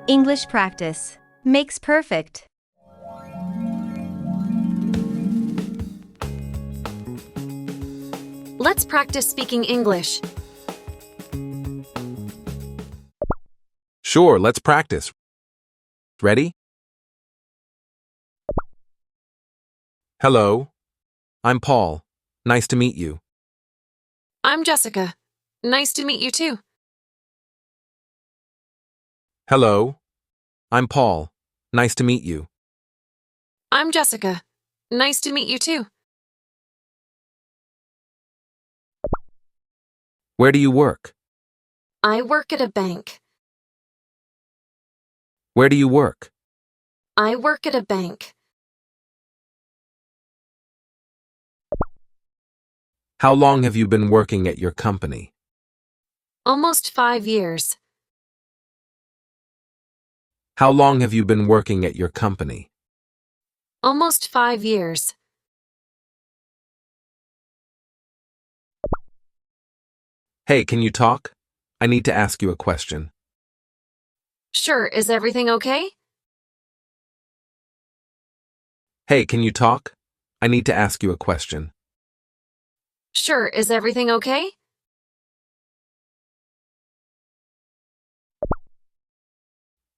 English practice makes perfect. Let's practice speaking English. Sure, let's practice. Ready? Hello, I'm Paul. Nice to meet you. I'm Jessica. Nice to meet you too. Hello, I'm Paul. Nice to meet you. I'm Jessica. Nice to meet you too. Where do you work? I work at a bank. Where do you work? I work at a bank. How long have you been working at your company? Almost 5 years. How long have you been working at your company? Almost 5 years. Hey, can you talk? I need to ask you a question. Sure, is everything okay? Hey, can you talk? I need to ask you a question. Sure, is everything okay?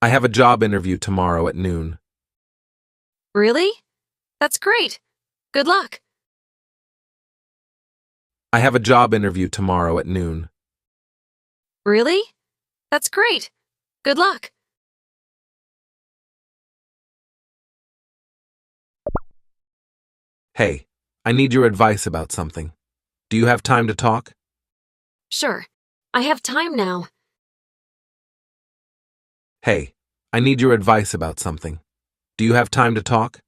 I have a job interview tomorrow at noon. Really? That's great. Good luck. I have a job interview tomorrow at noon. Really? That's great. Good luck. Hey, I need your advice about something. Do you have time to talk? Sure. I have time now. Hey, I need your advice about something. Do you have time to talk?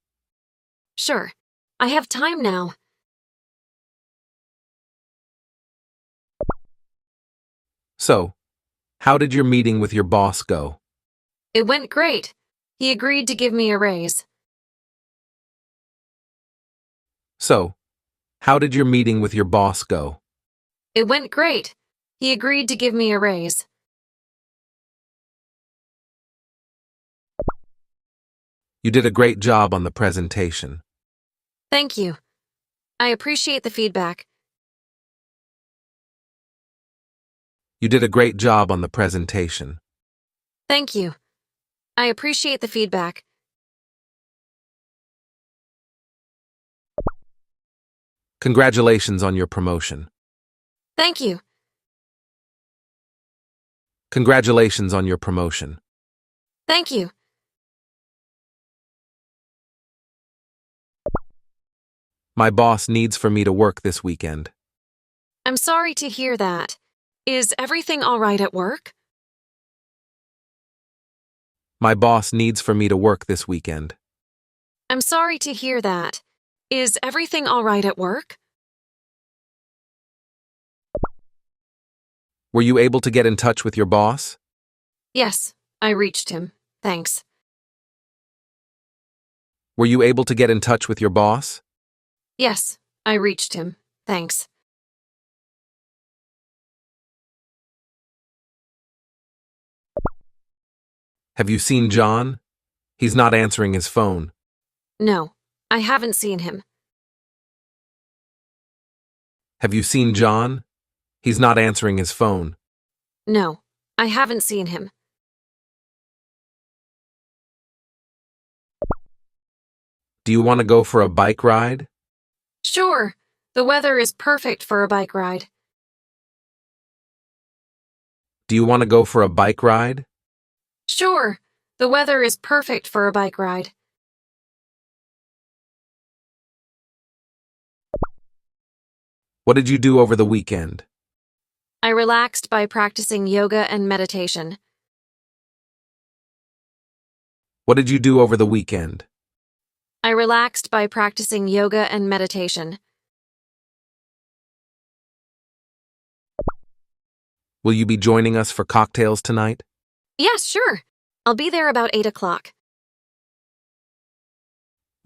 Sure. I have time now. So, how did your meeting with your boss go? It went great. He agreed to give me a raise. So, how did your meeting with your boss go? It went great. He agreed to give me a raise. You did a great job on the presentation. Thank you. I appreciate the feedback. You did a great job on the presentation. Thank you. I appreciate the feedback. Congratulations on your promotion. Thank you. Congratulations on your promotion. Thank you. My boss needs for me to work this weekend. I'm sorry to hear that. Is everything all right at work? My boss needs for me to work this weekend. I'm sorry to hear that. Is everything all right at work? Were you able to get in touch with your boss? Yes, I reached him. Thanks. Were you able to get in touch with your boss? Yes, I reached him. Thanks. Have you seen John? He's not answering his phone. No, I haven't seen him. Have you seen John? He's not answering his phone. No, I haven't seen him. Do you want to go for a bike ride? Sure, the weather is perfect for a bike ride. Do you want to go for a bike ride? Sure, the weather is perfect for a bike ride. What did you do over the weekend? I relaxed by practicing yoga and meditation. What did you do over the weekend? I relaxed by practicing yoga and meditation. Will you be joining us for cocktails tonight? Yes, sure. I'll be there about 8 o'clock.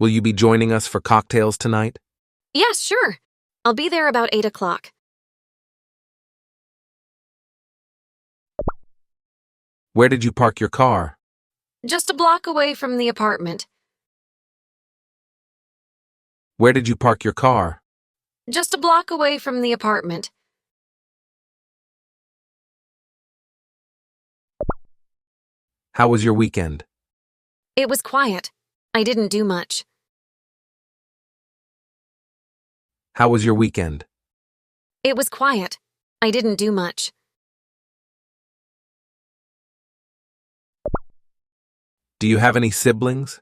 Will you be joining us for cocktails tonight? Yes, sure. I'll be there about 8 o'clock. Where did you park your car? Just a block away from the apartment. Where did you park your car? Just a block away from the apartment. How was your weekend? It was quiet. I didn't do much. How was your weekend? It was quiet. I didn't do much. Do you have any siblings?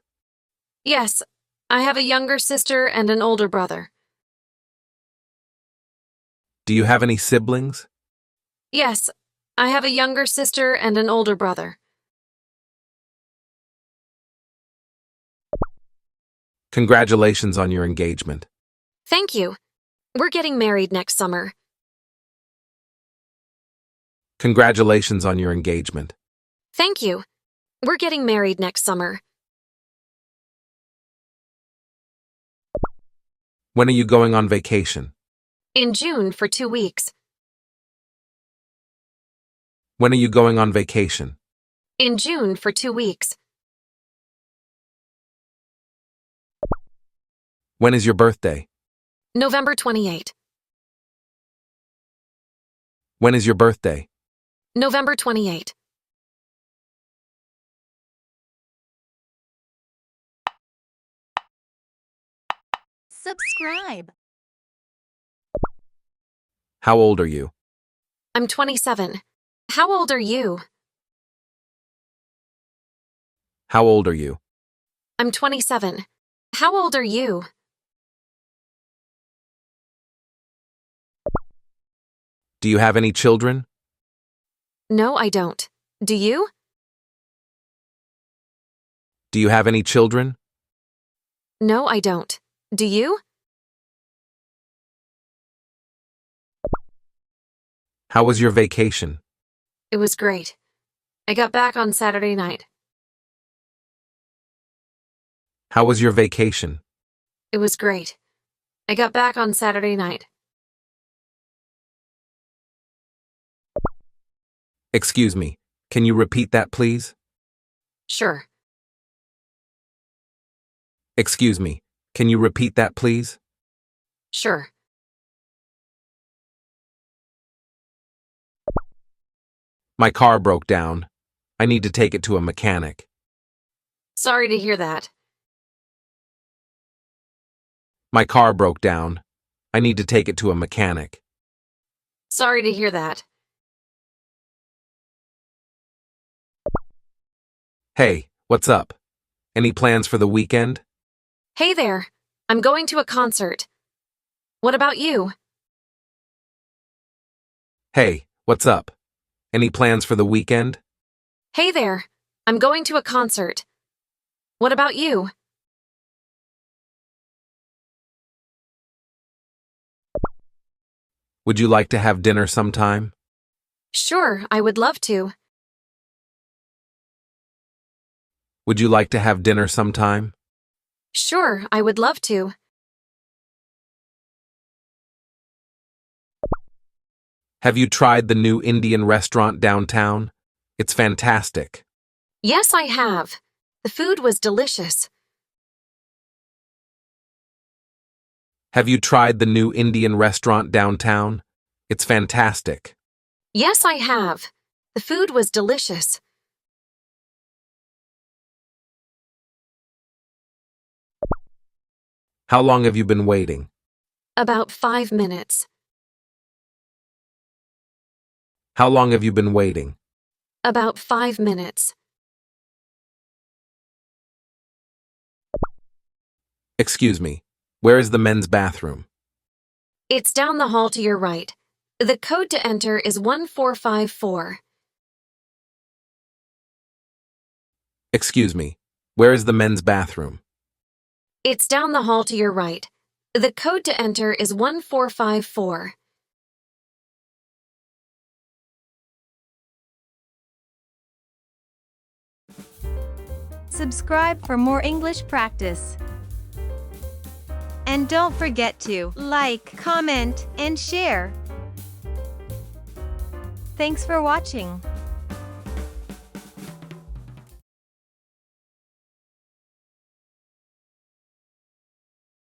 Yes, I have a younger sister and an older brother. Do you have any siblings? Yes, I have a younger sister and an older brother. Congratulations on your engagement. Thank you. We're getting married next summer. Congratulations on your engagement. Thank you. We're getting married next summer. When are you going on vacation? In June for 2 weeks. When are you going on vacation? In June for 2 weeks. When is your birthday? November 28. When is your birthday? November 28. Subscribe. How old are you? I'm 27. How old are you? How old are you? I'm 27. How old are you? Do you have any children? No, I don't. Do you? Do you have any children? No, I don't. Do you? How was your vacation? It was great. I got back on Saturday night. How was your vacation? It was great. I got back on Saturday night. Excuse me, can you repeat that, please? Sure. Excuse me, can you repeat that, please? Sure. My car broke down. I need to take it to a mechanic. Sorry to hear that. My car broke down. I need to take it to a mechanic. Sorry to hear that. Hey, what's up? Any plans for the weekend? Hey there. I'm going to a concert. What about you? Hey, what's up? Any plans for the weekend? Hey there. I'm going to a concert. What about you? Would you like to have dinner sometime? Sure, I would love to. Would you like to have dinner sometime? Sure, I would love to. Have you tried the new Indian restaurant downtown? It's fantastic. Yes, I have. The food was delicious. Have you tried the new Indian restaurant downtown? It's fantastic. Yes, I have. The food was delicious. How long have you been waiting? About 5 minutes. How long have you been waiting? About 5 minutes. Excuse me, where is the men's bathroom? It's down the hall to your right. The code to enter is 1454. Excuse me, where is the men's bathroom? It's down the hall to your right. The code to enter is 1454. Subscribe for more English practice. And don't forget to like, comment, and share. Thanks for watching.